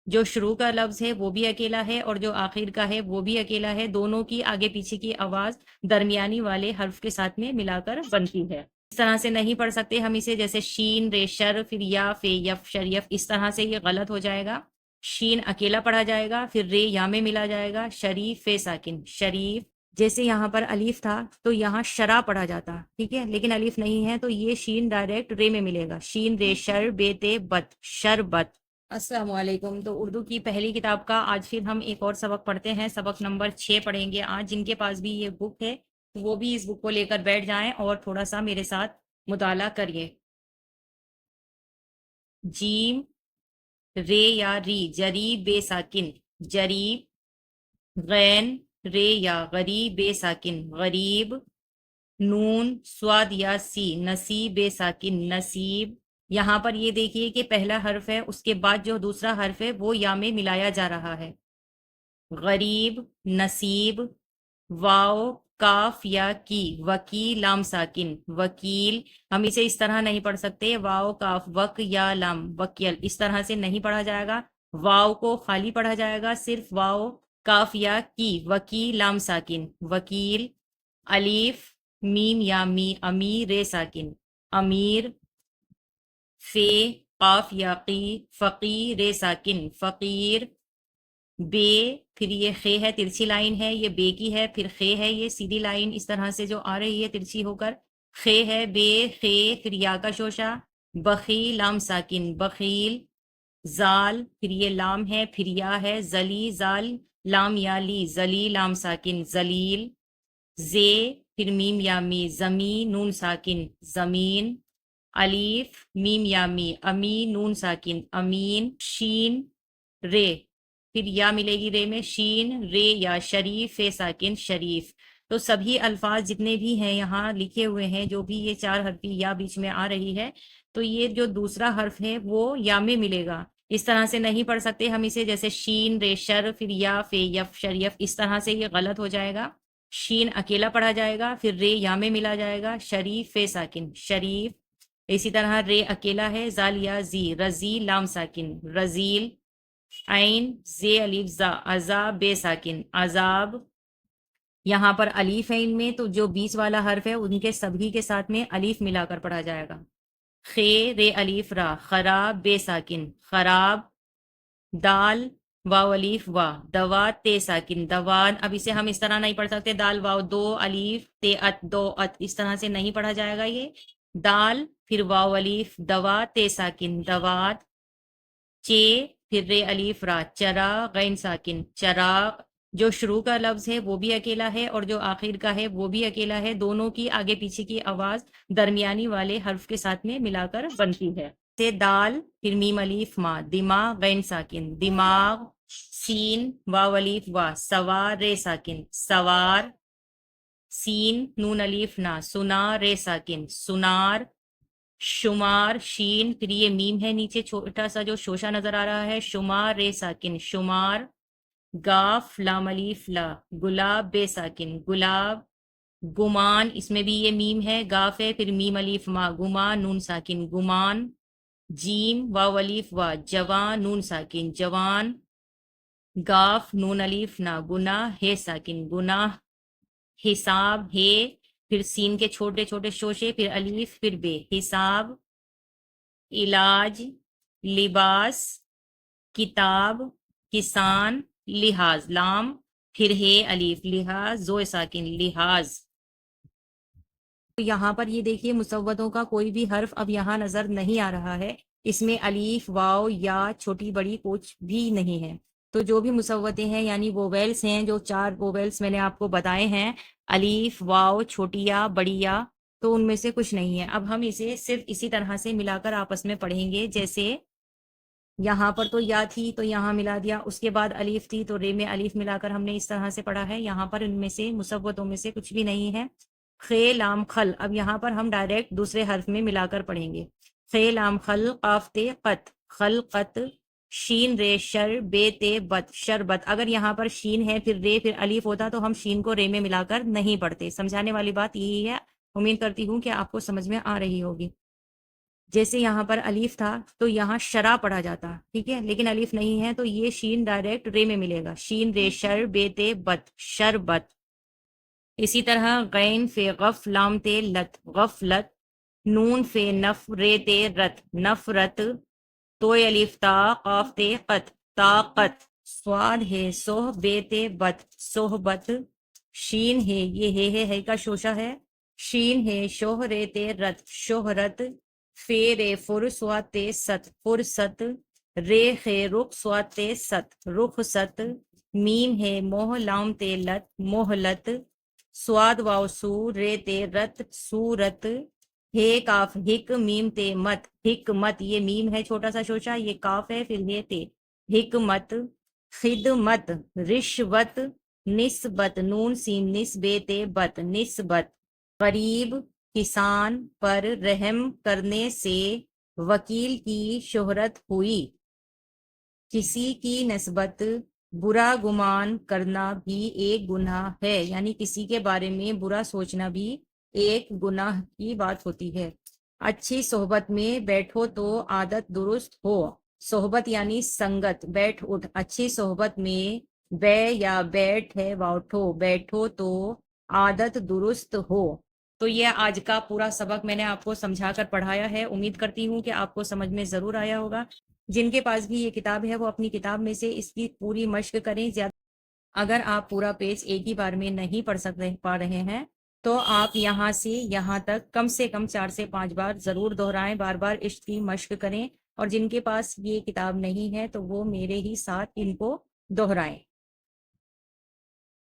جو شروع کا لفظ ہے وہ بھی اکیلا ہے اور جو آخر کا ہے وہ بھی اکیلا ہے، دونوں کی آگے پیچھے کی آواز درمیانی والے حرف کے ساتھ میں ملا کر بنتی ہے۔ اس طرح سے نہیں پڑھ سکتے ہم اسے، جیسے شین رے شر پھر یا فے یف شریف، اس طرح سے یہ غلط ہو جائے گا۔ شین اکیلا پڑھا جائے گا، پھر رے یا میں ملا جائے گا، شریف فے ساکن شریف۔ جیسے یہاں پر الف تھا تو یہاں شرا پڑھا جاتا، ٹھیک ہے، لیکن الف نہیں ہے تو یہ شین ڈائریکٹ رے میں ملے گا، شین رے شر بے تے بت شربت۔ السلام علیکم۔ تو اردو کی پہلی کتاب کا آج پھر ہم ایک اور سبق پڑھتے ہیں، سبق نمبر 6 پڑھیں گے آج۔ جن کے پاس بھی یہ بک ہے وہ بھی اس بک کو لے کر بیٹھ جائیں اور تھوڑا سا میرے ساتھ مطالعہ کریے۔ جیم رے یا ری جری بے ساکن جریب، غین رے یا غریب بے ساکن غریب، نون سواد یا سی نصیب بے ساکن نصیب۔ یہاں پر یہ دیکھیے کہ پہلا حرف ہے، اس کے بعد جو دوسرا حرف ہے وہ یا میں ملایا جا رہا ہے، غریب نصیب۔ واو کاف یا کی وکیل لام ساکن وکیل، ہم اسے اس طرح نہیں پڑھ سکتے، واو کاف وک یا لام وکیل، اس طرح سے نہیں پڑھا جائے گا۔ واو کو خالی پڑھا جائے گا، صرف واو کاف یا کی وکیل لام ساکن وکیل۔ الف میم یا می امیر رے ساکن امیر۔ فے قاف یا قی فقیر رے ساکن فقیر۔ بے پھر یہ خے ہے، ترچھی لائن ہے، یہ بے کی ہے، پھر خے ہے، یہ سیدھی لائن اس طرح سے جو آ رہی ہے ترچھی ہو کر، خے ہے بے خے، پھر یا کا شوشہ بخیل لام ساکن بخیل۔ زال پھر یہ لام ہے، پھر یا ہے، زلی زال لام یا لی زلی لام ساکن زلیل۔ زے پھر میم یا می زمین نون ساکن زمین۔ الف میم یا می امی نون ساکن امین۔ شین رے پھر یا ملے گی رے میں، شین رے یا شریف فے ساکن شریف۔ تو سبھی الفاظ جتنے بھی ہیں یہاں لکھے ہوئے ہیں، جو بھی یہ 4 حرفی یا بیچ میں آ رہی ہے، تو یہ جو دوسرا حرف ہے وہ یا میں ملے گا۔ اس طرح سے نہیں پڑھ سکتے ہم اسے، جیسے شین رے شر پھر یا فے یف شریف، اس طرح سے یہ غلط ہو جائے گا۔ شین اکیلا پڑھا جائے گا، پھر رے یا میں ملا جائے گا، شریف فے ساکن شریف۔ اسی طرح رے اکیلا ہے، زال یا زی رزی لام ساکن رزیل۔ عین زے الف زا عذاب بے ساکن عذاب۔ یہاں پر الف ہے ان میں، تو جو بیچ والا حرف ہے ان کے سبھی کے ساتھ میں الف ملا کر پڑھا جائے گا۔ خے رے الف را خراب بے ساکن خراب۔ دال واو الف وا دوات تے ساکن دوان، اب اسے ہم اس طرح نہیں پڑھ سکتے، دال واو دو الف تے ات دو ات، اس طرح سے نہیں پڑھا جائے گا یہ۔ دال پھر واو الف دوا تے ساکن دوات۔ چے پھر رے الف را چرا غین ساکن چراغ۔ جو شروع کا لفظ ہے وہ بھی اکیلا ہے اور جو آخر کا ہے وہ بھی اکیلا ہے، دونوں کی آگے پیچھے کی آواز درمیانی والے حرف کے ساتھ میں ملا کر بنتی ہے۔ سے دال پھر میم الف ما دماغ غین ساکن دماغ۔ سین واو الف وا سوار رے ساکن سوار۔ سین نون الف نا سنا رے ساکن سنار۔ شمار شین پھر یہ میم ہے نیچے چھوٹا سا جو شوشہ نظر آ رہا ہے، شمار رے ساکن شمار۔ گاف لام الف لا گلاب بے ساکن گلاب۔ گمان اس میں بھی یہ میم ہے، گاف ہے پھر میم الف ما گمان نون ساکن گمان۔ جیم واو الف وا جوان نون ساکن جوان۔ گاف نون الف نا گناہ ہے ساکن گناہ۔ حساب ہے پھر سین کے چھوٹے چھوٹے شوشے، پھر الف پھر بے حساب۔ علاج لباس کتاب کسان لحاظ لام پھر ہے الف لحاظ زو ساکن لحاظ۔ یہاں پر یہ دیکھیے مسودوں کا کوئی بھی حرف اب یہاں نظر نہیں آ رہا ہے، اس میں الف واو یا چھوٹی بڑی کچھ بھی نہیں ہے۔ تو جو بھی مسودے ہیں یعنی وویلس ہیں، جو 4 وویلس میں نے آپ کو بتائے ہیں، الف واو چھوٹی یا بڑی یا، تو ان میں سے کچھ نہیں ہے۔ اب ہم اسے صرف اسی طرح سے ملا کر آپس میں پڑھیں گے، جیسے یہاں پر تو یا تھی تو یہاں ملا دیا، اس کے بعد الف تھی تو رے میں الف ملا کر ہم نے اس طرح سے پڑھا ہے۔ یہاں پر ان میں سے مسودوں میں سے کچھ بھی نہیں ہے۔ خے لام خل، اب یہاں پر ہم ڈائریکٹ دوسرے حرف میں ملا کر پڑھیں گے۔ خے لام خل قاف تے قط خلقت۔ شین رے شر بے تے بت شربت، اگر یہاں پر شین ہے پھر رے پھر الف ہوتا تو ہم شین کو رے میں ملا کر نہیں پڑھتے۔ سمجھانے والی بات یہی ہے، امید کرتی ہوں کہ آپ کو سمجھ میں آ رہی ہوگی۔ جیسے یہاں پر الف تھا تو یہاں شرا پڑھا جاتا، ٹھیک ہے، لیکن الف نہیں ہے تو یہ شین ڈائریکٹ رے میں ملے گا، شین رے شر بے تے بت، شربت۔ اسی طرح غین فے غف لام تے لت، غفلت، نون فے نف رے تے رت، نفرت، تو الف تا قاف تے قت، طاقت، سواد ہے سوہ بے تے بت، صحبت، شین ہے یہ ہے کا شوشہ ہے، شین ہے شوہ رے تے رت، شہرت، فے رے فر سواد تے ست، فرست، رے خے رخ سواد تے ست، رخصت، میم ہے موہ لام تے لت، مہلت، سواد واو سو رے تے رت، سورت، ہے کاف ہک میم تے مت، حکمت، یہ میم ہے چھوٹا سا شوشہ، یہ کاف ہے پھر ہے تے، حکمت، خدمت، رشوت، نسبت، نون سین نسبے تے بت، نسبت، غریب، کسان پر رحم کرنے سے وکیل کی شہرت ہوئی، کسی کی نسبت برا گمان کرنا بھی ایک گناہ ہے، یعنی کسی کے بارے میں برا سوچنا بھی ایک گناہ کی بات ہوتی ہے۔ اچھی صحبت میں بیٹھو تو عادت درست ہو، صحبت یعنی سنگت، بیٹھ اٹھ، اچھی صحبت میں بے یا بیٹھ ہے واؤٹھو، بیٹھو تو عادت درست ہو۔ تو یہ آج کا پورا سبق میں نے آپ کو سمجھا کر پڑھایا ہے، امید کرتی ہوں کہ آپ کو سمجھ میں ضرور آیا ہوگا۔ جن کے پاس بھی یہ کتاب ہے وہ اپنی کتاب میں سے اس کی پوری مشق کریں۔ زیادہ اگر آپ پورا پیج ایک ہی بار میں نہیں پا رہے ہیں تو آپ یہاں سے یہاں تک کم سے کم 4 سے 5 بار ضرور دہرائیں، بار بار اس کی مشق کریں، اور جن کے پاس یہ کتاب نہیں ہے تو وہ میرے ہی ساتھ ان کو دہرائیں۔